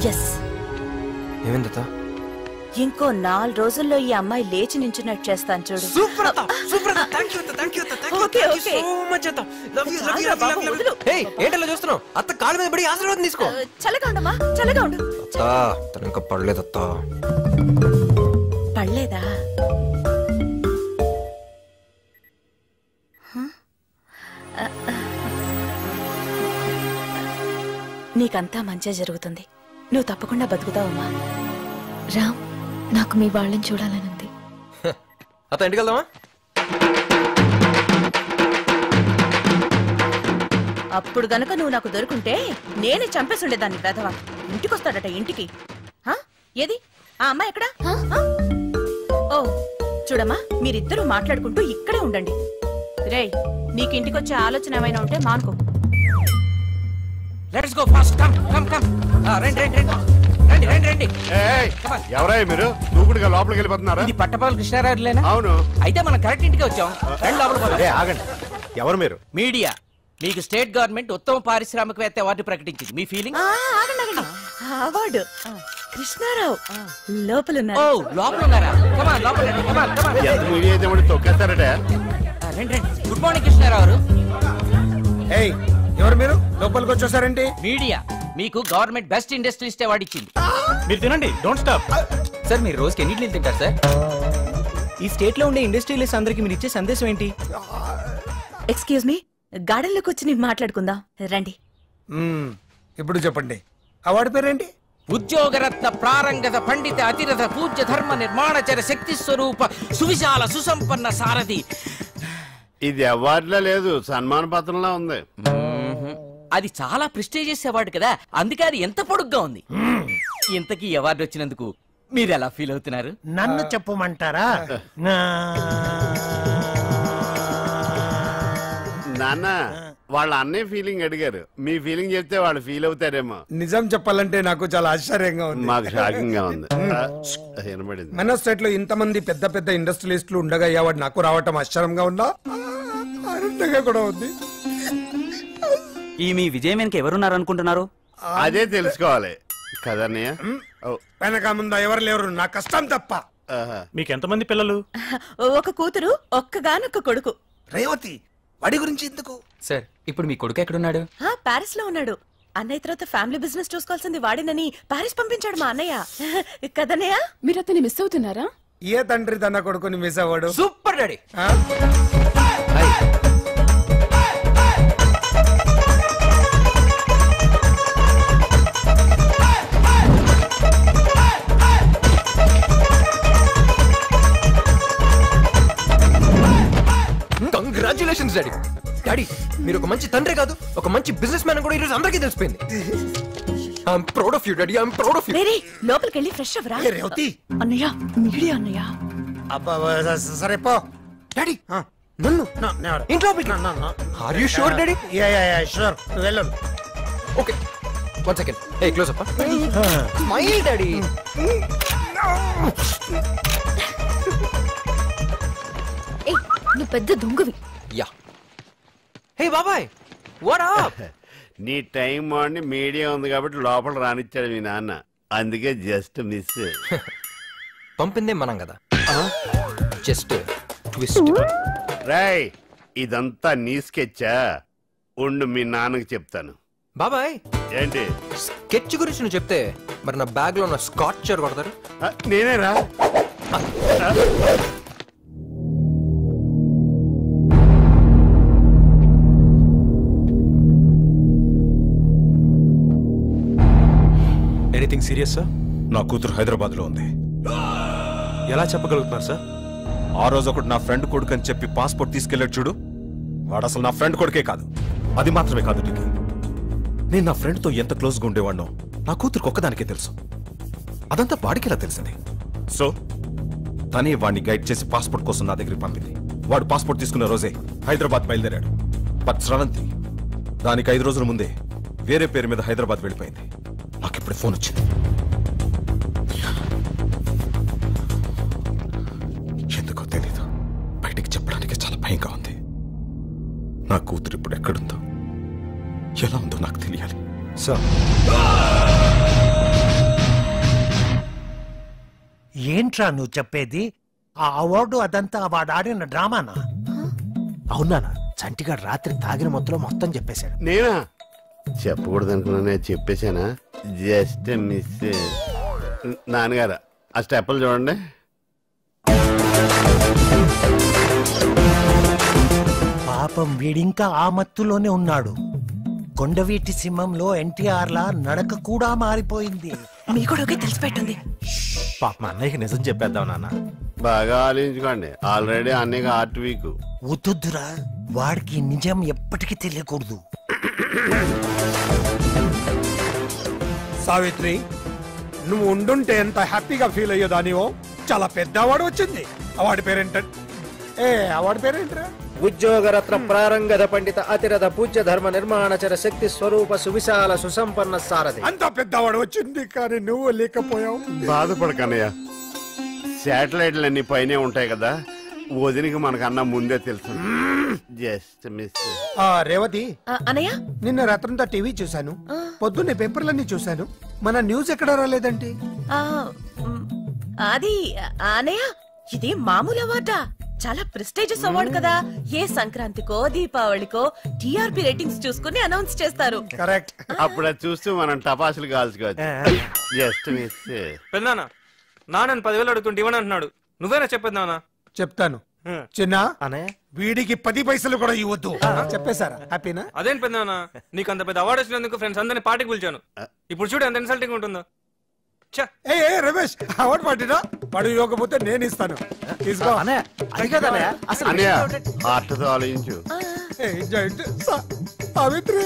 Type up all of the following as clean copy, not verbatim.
Yes. ఏమైందత్త? ఇంకో 4 రోజుల్లో ఈ అమ్మాయి లేచి నించున్నట్టు చేస్తాను చూడు. సూపర్ అత్త, సూపర్ అత్త. థాంక్యూ అత్త, థాంక్యూ అత్త, thank you okay so okay. Much అత్త. Love you love you love you. ఏయ్ ఏంటలా చూస్తున్నావు? అత్త కాళ్ళ మీద పడి ఆశీర్వాదం తీసుకో. చల్లగా ఉండమ్మా, చల్లగా ఉండు. అత్త తన ఇంకా పడలేదత్త. పడలేదా? నీకంతా మంచిగా జరుగుతుంది. నువ్వు తప్పకుండా బతుకుతావమ్మా. రామ్, నాకు మీ వాళ్ళని చూడాలనుంది. అత్త ఇంటికి వెళ్దామా? అప్పుడు గనక నువ్వు నాకు దొరుకుంటే నేనే చంపేసి ఉండేదాన్ని. వెధవా ఇంటికొస్తాడట ఇంటికి. ఏది ఆ అమ్మాయి ఎక్కడా? ఓ చూడమ్మా, మీరిద్దరూ మాట్లాడుకుంటూ ఇక్కడే ఉండండి. రేయ్, నీకు ఇంటికొచ్చే ఆలోచన ఏమైనా ఉంటే మానుకో. Let's go fast. Come come come. రండి రండి రండి రండి రండి రండి. ఎవరై మీరు దూకుడుగా లోపలికి వెళ్ళిపోతున్నారా? ఇది పట్టపాల కృష్ణారావులేనా? అవును. అయితే మనం కరెక్ట్ ఇంటికి వచ్చాం. రండి లోపలికి. ఆగండి, ఎవరు మీరు? మీడియా. మీకు స్టేట్ గవర్నమెంట్ ఉత్తమ పారిశ్రామికవేత్త అవార్డు ప్రకటించింది. మీ ఫీలింగ్? అవార్డు కృష్ణారావు లోపలున్నారు. ఓ లోపల ఉన్నారా? కమ్ ఆన్ లోపల రండి. Come on come on. ఎంత మీడియా అయితే మళ్ళీ తొక్కేస్తారట. రండి రండి. గుడ్ మార్నింగ్ కృష్ణారావు గారు. ఏయ్, ఎవరు మీరు? లోపలికి వచ్చేసారేంటి? మీడియా మీకు గవర్నమెంట్ బెస్ట్ ఇండస్ట్రియలిస్ట్ అవార్డు ఇచ్చింది. మీరు తినండి, డోంట్ స్టాప్. సార్ మీరు రోజుకి ఎన్ని ఇడ్లీలు తింటారు సార్? ఈ స్టేట్ లో ఉండే ఇండస్ట్రియలిస్ట్ అందరికి మీరు ఇచ్చే సందేశం ఏంటి? ఎక్స్క్యూజ్ మీ, గార్డెన్ లోకి వచ్చి నేను మాట్లాడుకుందాం రండి. ఇప్పుడు చెప్పండి, అవార్డు పేరేంటి? ఉద్యోగరత్న ప్రారంగత పండిత అతిరథ పూజ్య ధర్మ నిర్మాణచర శక్తి స్వరూప సువిశాల సుసంపన్న సారథి. ఇది అవార్డులా లేదు, సన్మాన పత్రంలా ఉంది. అది చాలా ప్రెస్టీజియస్ అవార్డు కదా, అందుకే అది ఎంత పొడుగ్గా ఉంది. ఇంతకీ అవార్డు వచ్చినందుకు మీరు ఎలా ఫీల్ అవుతున్నారు? నన్ను చెప్పమంటారా? నాన్న, వాళ్ళ అన్నయ్య ఫీలింగ్ అడిగారు, మీ ఫీలింగ్ చెప్తే వాళ్ళు ఫీల్ అవుతారేమో. నిజం చెప్పాలంటే నాకు చాలా ఆశ్చర్యంగా ఉంది. మాకు షాకింగ్ గా ఉంది. వినబడింది. మన స్టేట్ లో ఇంతమంది పెద్ద పెద్ద ఇండస్ట్రియలిస్టులు ఉండగా అవార్డు నాకు రావటం ఆశ్చర్యంగా ఉందా? ఆనందంగా కూడా ఉంది. ఈ మీ విజయం వెనక ఎవరున్నారు అనుకుంటున్నారు? అదే తెలుసుకోవాలి కదన్నయ్య. వెనక ముందా ఎవరు లేరు, నా కష్టం తప్ప. మీకు ఎంతమంది పిల్లలు? ఒక కూతురు, ఒక్కగానొక్క కొడుకు. రేవతి, వాడి గురించి ఎందుకు? సార్ ఇప్పుడు మీ కొడుకు ఎక్కడున్నాడు? పారిస్ లో ఉన్నాడు. అన్నయ్య తర్వాత ఫ్యామిలీ బిజినెస్ చూసుకోవాల్సింది వాడినని పారిస్ పంపించాడు మా అన్నయ్య. కదన్నయ్య, మీరు అతన్ని మిస్ అవుతున్నారా? ఏ తండ్రి తన కొడుకుని మిస్ అవ్వడు? Super daddy. Congratulations daddy. Daddy మీరు ఒక మంచి తండ్రి కాదు, ఒక మంచి బిజినెస్ మ్యాన్ కూడా ఈరోజు అందరికీ తెలిసిపోయింది. I'm proud of you daddy, I'm proud of you. రేరే లోపలికి వెళ్ళి ఫ్రెష్ అవ్వరా. రేవతి, అన్నయ్య మీడియా అన్నయ్య. సరే పో. డాడీ నన్ను ఇంట్లో are you sure daddy? Sure, వెళ్ళు. Okay one second. A close up. Smile daddy. నువ్వు పెద్ద దొంగవి. యా. హే బాబాయ్, వాట్ అప్? నీ టైం బాగుండి మీడియా ఉంది కాబట్టి లోపల రానిచ్చాడు మీ నాన్న, అందుకే జస్ట్ మిస్. పంపిందే మనం కదా, జస్ట్ ట్విస్ట్. రాయ్, ఇదంతా నీ స్కెచ్చా? ఉండు మీ నాన్నకి చెప్తాను. బాబాయ్ ఏంటి స్కెచ్ గురించి నువ్వు చెప్తే మరి నా బ్యాగ్ లో ఉన్న స్కాచర్ కొడతారు. నేనేరా? Anything serious sir? నా కూతురు హైదరాబాద్ లో ఉంది. ఎలా చెప్పగలుగుతున్నారు సార్? ఆ రోజు ఒకటి నా ఫ్రెండ్ కొడుకు అని చెప్పి పాస్పోర్ట్ తీసుకెళ్ళాడు చూడు, వాడు అసలు నా ఫ్రెండ్ కొడుకే కాదు. అది మాత్రమే కాదు నీకు, నేను నా ఫ్రెండ్ తో ఎంత క్లోజ్ గా ఉండేవాడినో నా కూతురుకు ఒక్కదానికే తెలుసు. అదంతా వాడికి ఎలా తెలిసింది? సో తనే వాడిని గైడ్ చేసి పాస్పోర్ట్ కోసం నా దగ్గరికి పంపింది. వాడు పాస్పోర్ట్ తీసుకున్న రోజే హైదరాబాద్ బయలుదేరాడు. బట్ స్రవంతి దానికి 5 రోజుల ముందే వేరే పేరు మీద హైదరాబాద్ వెళ్ళిపోయింది. నాకు ఇప్పుడు ఫోన్ వచ్చింది. ఎందుకో తెలీదు, బయటికి చెప్పడానికి చాలా భయంగా ఉంది. నా కూతురు ఇప్పుడు ఎక్కడుందో ఎలా ఉందో నాకు తెలియాలి సార్. ఏంట్రా నువ్వు చెప్పేది? ఆ అవార్డు అదంతా వాడు ఆడిన డ్రామానా? అవునా? చంటిగాడు రాత్రి తాగిన మొత్తంలో మొత్తం చెప్పేశాడు. నేనా? చెప్పకూడదు అనుకున్నా, చెప్పేశానా? Just miss. నాన్నగారు ఆ స్టెప్పులు చూడండి. పాపం వీడింకా ఆ మత్తులోనే ఉన్నాడు. కొండవీటి సింహంలో ఎన్టీఆర్ లా నడక కూడా మారిపోయింది. మీ కూడా తెలిసిపెట్టుంది. పాప మా అన్నయ్యకి నిజం చెప్పేద్దాం నాన్న. బాగా ఆలోచించుకోండి, ఆల్రెడీ అన్నయ్యకి హార్ట్ వీక్. వద్దురా, వాడికి నిజం ఎప్పటికీ తెలియకూడదు. సావిత్రి, నువ్వు ఉండుంటే ఎంత హ్యాపీగా ఫీల్ అయ్యేదానివో. చాలా పెద్ద అవార్డు వచ్చింది. అవార్డు పేరేంట? అవార్డు పేరేంటరా? ఉద్యోగరత్న ప్రారంగద పండిత అతిరథ పూజ్య ధర్మ నిర్మాణచర శక్తి స్వరూప సువిశాల సుసంపన్న సారథి. అంత పెద్ద అవార్డు వచ్చింది, కానీ నువ్వు లేకపోయావు. బాధపడకన్నయ్య, శాటిలైట్లన్నీ పైనే ఉంటాయి కదా, వదినికి మనకన్నా ముందే తెలుసు. Just miss. రేవతి అనయ్య, నిన్న రాత్రంతా టీవీ చూశాను, పొద్దున్నే పేపర్లన్నీ చూశాను. మన న్యూస్ ఎక్కడ రాలేదంటే? అది అనయ్య, ఇది మామూలు అవార్డా? చాలా ప్రెస్టీజియస్ అవార్డు కదా. ఏ సంక్రాంతికో దీపావళికో టీఆర్పీ రేటింగ్స్ చూసుకుని అనౌన్స్ చేస్తారు. కరెక్ట్. అప్పుడు అది చూస్తూ మనం టపాసులు కాల్చుకోవచ్చు. Just miss. పెద్దనాన్న, నాన్న 10,000 అడుగుతుంటే ఇవ్వని అంటున్నాడు. నువ్వేనా చెప్పేది నాన్న? చెప్తాను చిన్న. వీడికి 10 పైసలు కూడా ఇవ్వద్దు. చెప్పేశారా? హ్యాపీనా? అదేం పెద్దనాన్న, నీకు అంత పెద్ద అవార్డు వచ్చినందుకు ఫ్రెండ్స్ అందరినీ పార్టీకి పిలిచాను. ఇప్పుడు చూడు ఎంత ఇన్సల్టింగ్ ఉంటుందో. రమేష్, అవార్డు పార్టీనా? వాడు ఇవ్వకపోతే నేను ఇస్తాను. తీసుకో. హార్ట్తో ఆలోచించు. సావిత్రి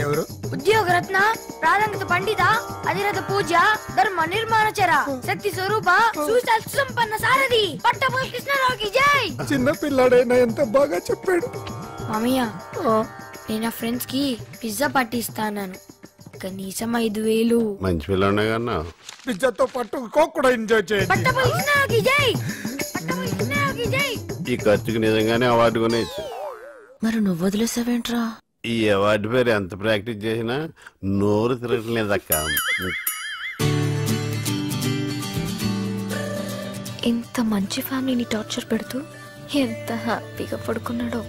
ఎవరు? ఉద్యోగరత్న ప్రారంగత పండిత అధిరథ పూజ ధర్మ నిర్మాణచర శక్తి స్వరూప సువిశాల సుసంపన్న సారథి పట్టభూమి కృష్ణారావుకి జై. చిన్న పిల్లాడైనా ఎంత బాగా చెప్పాడు. మామయ్య, నేను నా ఫ్రెండ్స్ కి పిజ్జా పార్టీ ఇస్తాను. కనీసం 5,000. మంచి పిల్లనే కన్నా. పిజ్జాతో పాటు కోక్ కూడా ఎంజాయ్ చేయండి. పట్టభూమి కృష్ణారావుకి జై. పట్టభూమి కృష్ణారావుకి జై. ఈ ఖర్చుకి నిజంగానే అవార్డు కొనేచ్చు. మరి నువ్వు వదిలేసావేంట్రా? ఈ అవార్డు పేరు ఎంత ప్రాక్టీస్ చేసినా నోరు తిరగట్లేదక్క. ఇంత మంచి ఫ్యామిలీని టార్చర్ పెడుతూ ఎంత హ్యాపీగా పడుకున్నాడో.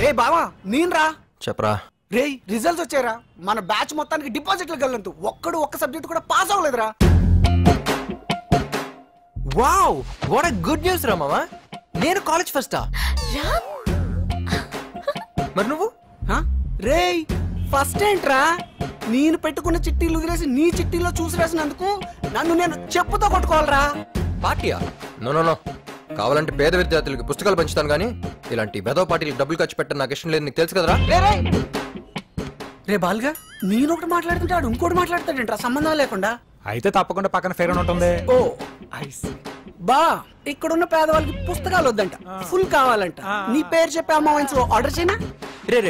రే బావా, నేనురా. చెప్పరా. రే, రిజల్ట్స్ వచ్చారా? మన బ్యాచ్ మొత్తానికి డిపాజిట్లు గల్లంతు ఒక్క సబ్జెక్ట్ కూడా పాస్ అవ్వలేదురా. Wow, what a good news రా మామా. నేను కాలేజ్ ఫస్టా? మరి నువ్వు? రే, ఫస్ట్ ఏంట్రా? నేను పెట్టుకున్న చిట్టీలు వదిలేసి నీ చిట్టీలో చూసి రాసినందుకు నన్ను నేను చెప్పుతో కొట్టుకోవాలరా. పార్టీయా? నో, కావాలంటే పేద విద్యార్థులకి పుస్తకాలు పంచుతాను, కానీ ఇలాంటి బెదవ పార్టీలకు డబ్బులు ఖర్చు పెట్టడం నాకు ఇష్టం లేదు. నీకు తెలుసు కదరా. రే బాల్గా, నేను ఒకటి మాట్లాడుతుంటాడు, ఇంకోటి మాట్లాడతాడంట సంబంధం లేకుండా. అయితే తప్పకుండా పక్కన ఫేర్ ఉంటుంది. ఓ బా, ఇక్కడున్న పేదవాళ్ళకి పుస్తకాలు వద్దంట, ఫుల్ కావాలంట. నీ పేరు చెప్పి అమ్మాయిన్స్ ఆర్డర్ చేయనా? రే,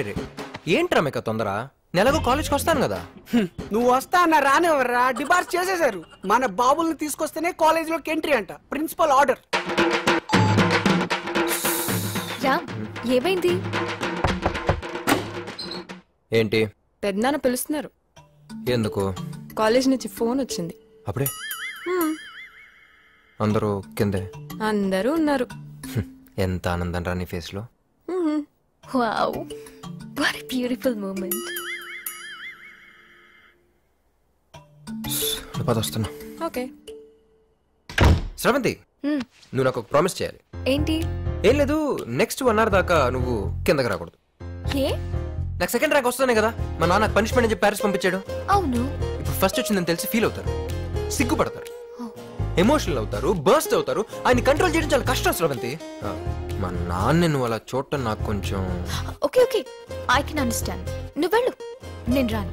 ఏంట్రా మీకు తొందర? నెలకు కాలేజ్కి వస్తాను కదా. నువ్వు వస్తా అన్న రానివ్వరా, డిబార్స్ చేసేశారు. మన బాబుల్ని తీసుకొస్తేనే కాలేజ్ లోకి ఎంట్రీ అంట, ప్రిన్సిపల్ ఆర్డర్. రామ్, ఏమైంది? ఏంటి? పెద్దనాన్న పిలుస్తున్నారు. ఎందుకు? కాలేజ్ నుంచి ఫోన్ వచ్చింది. అప్పుడే అందరూ కిందే? అందరూ ఉన్నారు. ఎంత ఆనందం రా నీ ఫేస్ లో. Wow, what a beautiful moment. వస్తున్నా. ఓకే. శ్రవంతి, నువ్వు నాకు ఒక ప్రామిస్ చేయాలి. ఏంటి? ఏం లేదు, నెక్స్ట్ 1 hour దాకా నువ్వు కిందకి రాకూడదు. ఏ? నాకు సెకండ్ ర్యాంక్ వస్తానే కదా, మా నాన్న పనిష్మెంట్ అని చెప్పి ప్యారిస్ పంపించాడు. అవును. ఇప్పుడు ఫస్ట్ వచ్చిందని తెలిసి ఫీల్ అవుతారు, సిగ్గుపడతారు, ఎమోషనల్ అవుతారు, బర్స్ట్ అవుతారు. ఆయన కంట్రోల్ చేయడం చాలా కష్టం శ్రవంతి. మా నాన్న నువ్వు అలా చూడటం నాకు కొంచెం. Okay, I can understand. నువ్వు వెళ్ళు, నేను రాను.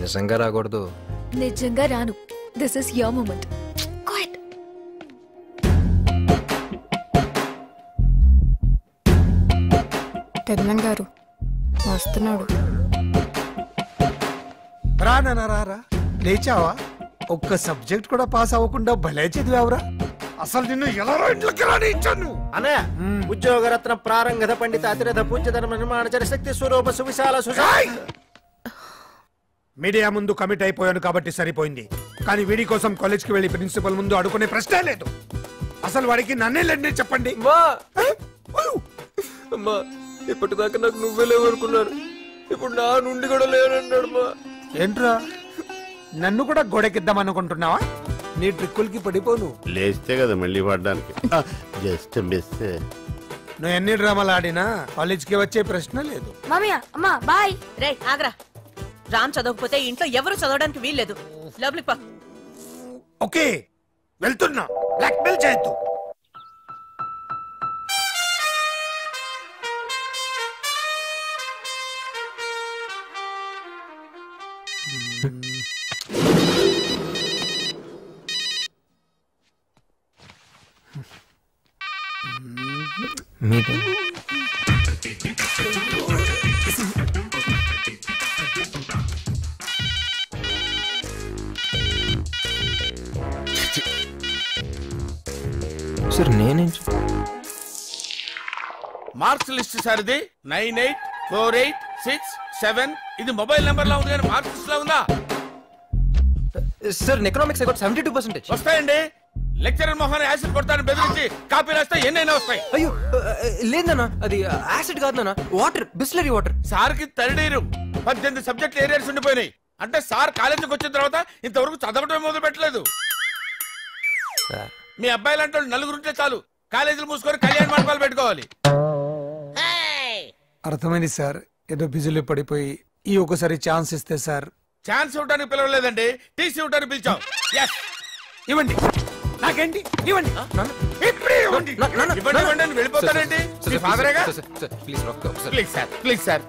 నిజంగా రాకూడదు. నిజంగా రాను. This is your moment. Quiet. పెద్దనాన్న గారు వస్తున్నాడు. రా లేచావా? ఒక్క సబ్జెక్ట్ కూడా పాస్ అవ్వకుండా భలే చదివావురా. అసలు నిన్ను ఎలా ఇంట్లోకి రాని ఇచ్చాను అన్నయ్య ఉద్యోగరత్న ప్రారంగధ పండిత అతిరథ పూజ్యధర్మ నిర్మాణచర శక్తి స్వరూప సువిశాల మీడియా ముందు కమిట్ అయిపోయాను కాబట్టి సరిపోయింది, కానీ వీడి కోసం కాలేజ్కి వెళ్లి ప్రిన్సిపల్ ముందు అడుగునే ప్రశ్నే లేదు. అసలు వాడికి నన్నే లేండి చెప్పండి. అమ్మా ఇప్పటిదాకా నాకు నువ్వే లేవనుకున్నారు, ఇప్పుడు నా నుండి కూడా లేవన్నాడు. మా ఏంట్రా నన్ను కూడా గోడెకిద్దాం అనుకుంటున్నావా? నీ ట్రిక్కులకి పడిపోను. లేస్తే కదా మళ్ళీ పడడానికి. Just miss. నువ్వు ఎన్ని డ్రామాలు ఆడినా కాలేజ్కి వచ్చే ప్రశ్న లేదు. మామయ్య అమ్మా బాయ్. రే ఆగ్రా, రామ్ చదవకపోతే ఇంట్లో ఎవరు చదవడానికి వీల్లేదు. లోపలికి పో. ఓకే వెళ్తున్నా, బ్లాక్ మెయిల్ చేయొద్దు. సార్ నేనేం మార్క్స్ లిస్ట్ సార్ ఇది 984867. ఇది మొబైల్ నెంబర్ లా ఉంది కానీ మార్క్స్ లిస్ట్ లా ఉందా? సార్ ఎకనామిక్స్ 72% వస్తాయండి. లెక్చరర్ మొహాన్ని యాసిడ్ కొడతాను బెదిరించి కాపీ రాస్తే ఎన్నైనా వస్తాయి. అయ్యో లేదన్నా, అది యాసిడ్ కాదు నాన్న, వాటర్, బిస్లరీ వాటర్. సార్ కి థర్డ్ ఇయర్ 18 సబ్జెక్టులు ఏరియాస్ ఉండిపోయినాయి. అంటే సార్ కాలేజీకి వచ్చిన తర్వాత ఇంతవరకు చదవటం మొదలు పెట్టలేదు. మీ అబ్బాయి లాంటి వాళ్ళు నలుగురుంటే చాలు, కాలేజీలు మూసుకొని కళ్యాణ మండపాలు పెట్టుకోవాలి. అర్థమైంది సార్, ఏదో బిజీలో పడిపోయి ఈ ఒకసారి ఛాన్స్ ఇస్తే సార్. ఛాన్స్ ఇవ్వడానికి పిలవలేదండి, టీసీ ఇవ్వడానికి పిలిచాం. ఇవ్వండి, నాకేంటి ఇవ్వండి. వెళ్ళిపోతానండి. ప్లీజ్ సార్, ప్లీజ్ సార్,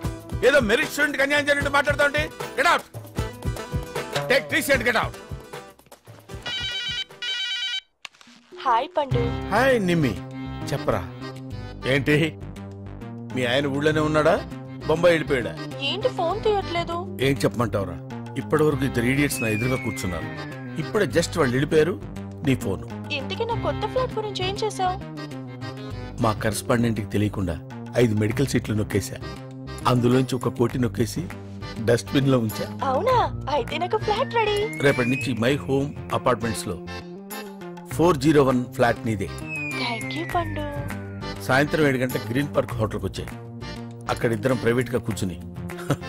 ఏదో మెరిట్ స్టూడెంట్ అన్యాయం జరిగినట్టు మాట్లాడుతాండి. Get out, take TC and get out. Hi Pandu. Hi Nimmi, చెప్పరా ఏంటి? మీ ఆయన ఊళ్ళోనే ఉన్నాడా, బొంబాయి వెళ్ళిపోయాడా? ఏంటి ఫోన్ తీయట్లేదు? ఏం చెప్పమంటావురా, ఇప్పటి వరకు ఇద్దరు ఈడియట్స్ నా ఎదురుగా కూర్చున్నారు. ఇప్పుడే జస్ట్ వాళ్ళు వెళ్ళిపోయారు, నీ ఫోన్. ఇంతకీ నా కొత్త ఫ్లాట్ గురించి ఏం చేసావు? మా కరెస్పాండెంట్ కి తెలియకుండా 5 మెడికల్ సీట్లు నొక్కేశా. అందులోంచి 1 కోటి నొక్కేసి డస్ట్ బిన్ లో ఉంచా. అవునా? అయితే నాకు ఫ్లాట్ రెడీ. రేపటి నుంచి మై హోమ్ అపార్ట్మెంట్స్ లో 401 ఫ్లాట్ నీదే. థాంక్యూ పండు. సాయంత్రం 7 గంటలకు గ్రీన్ పార్క్ హోటల్కి వచ్చాయి. అక్కడ ఇద్దరం ప్రైవేట్ గా కూర్చుని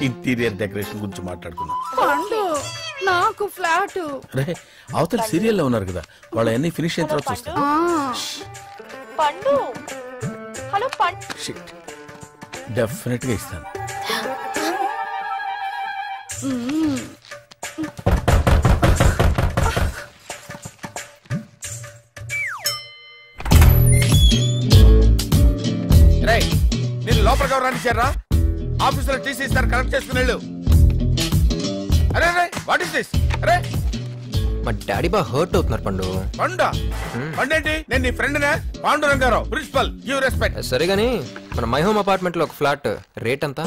ఇంటీరియర్ డెకరేషన్ గురించి మాట్లాడుకున్నాం. పండు నాకు ఫ్లాట్. రే అవతల సీరియల్లో ఉన్నారు కదా, వాళ్ళు అన్ని ఫినిష్ అయిన తర్వాత చూస్తారు. పండు హలో పండు. షిట్, డెఫినెట్ గా ఇస్తాను. నేను లోపలికి ఎవరు రానిచ్చారా? ఆఫీసులో టీసీ ఇస్తారు, కలెక్ట్ చేసుకుని వెళ్ళు. అరే వాట్ ఇస్ దిస్? అరే మా డాడీ బాగా హర్ట్ అవుతున్నారు. పండు పండేంటి? నేను నీ ఫ్రెండ్ నే, పాండురంగారావు, ప్రిన్సిపల్. Give respect. సరే గానీ మన మై హోమ్ అపార్ట్మెంట్ లో ఒక ఫ్లాట్ రేట్ ఎంత?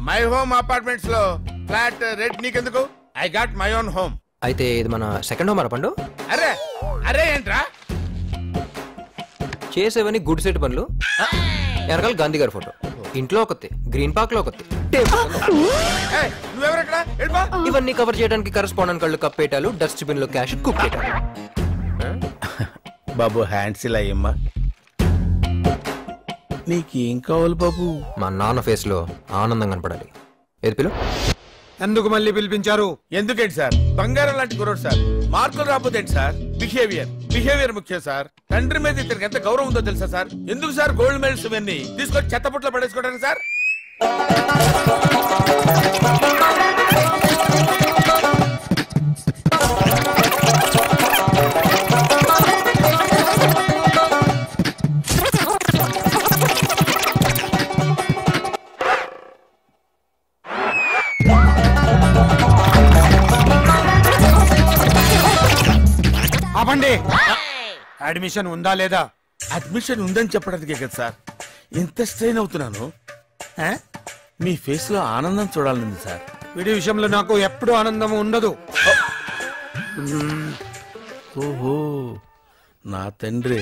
మై హోమ్ అపార్ట్మెంట్స్ లో ఫ్లాట్ రేట్ నీకెందుకు? I got my own home. అయితే ఇది మన సెకండ్ హోమ్ అరా పండు? అరే అరే ఏంట్రా చేసేవని గుడ్ సెట్ పనులు. వెనకాల గాంధీ గారి ఫోటో, ఇంట్లో ఒకటి, గ్రీన్ పార్క్ లో ఒకటి, ఇవన్నీ కవర్ చేయడానికి కరెస్పాండెంట్ కళ్ళు కప్పేటాలు, డస్ట్ బిన్ లో క్యాష్ కుప్పేటాలు. బాబు హ్యాండ్స్ ఇలా అయ్యమ్మా. నీకేం కావాలి బాబు? మా నాన్న ఫేస్ లో ఆనందం కనపడాలి. ఏది పిలు? ఎందుకు మళ్ళీ పిలిపించారు? ఎందుకేంటి సార్, బంగారం లాంటి కుర్రోడు సార్. మార్కులు రాకపోతే ఏంటి సార్? బిహేవియర్ ముఖ్యం సార్. తండ్రి మీద ఇతనికి ఎంత గౌరవం ఉందో తెలుసా సార్? ఎందుకు సార్ గోల్డ్ మెడల్స్ ఇవన్నీ తీసుకొచ్చి చెత్తపుట్లో పడేసుకోవడానికి సార్? ఆపండి. అడ్మిషన్ ఉందా లేదా? అడ్మిషన్ ఉందని చెప్పడానికే కదా సార్ ఎంత స్ట్రెయిన్ అవుతున్నాను. మీ ఫేస్ లో ఆనందం చూడాలని సార్. వీడి విషయంలో నాకు ఎప్పుడు ఆనందం ఉండదు. ఓహో నా తండ్రి.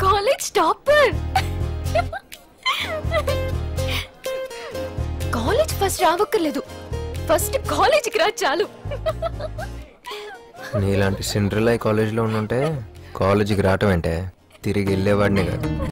College topper. కాలేజ్ ఫస్ట్ రావక్కర్లేదు, ఫస్ట్ కాలేజీకి రా చాలు. నీలాంటి సిండ్రిల్లా కాలేజీలో ఉండుంటే కాలేజీకి రావటం అంటే తిరిగి వెళ్ళేవాడిని కాదు.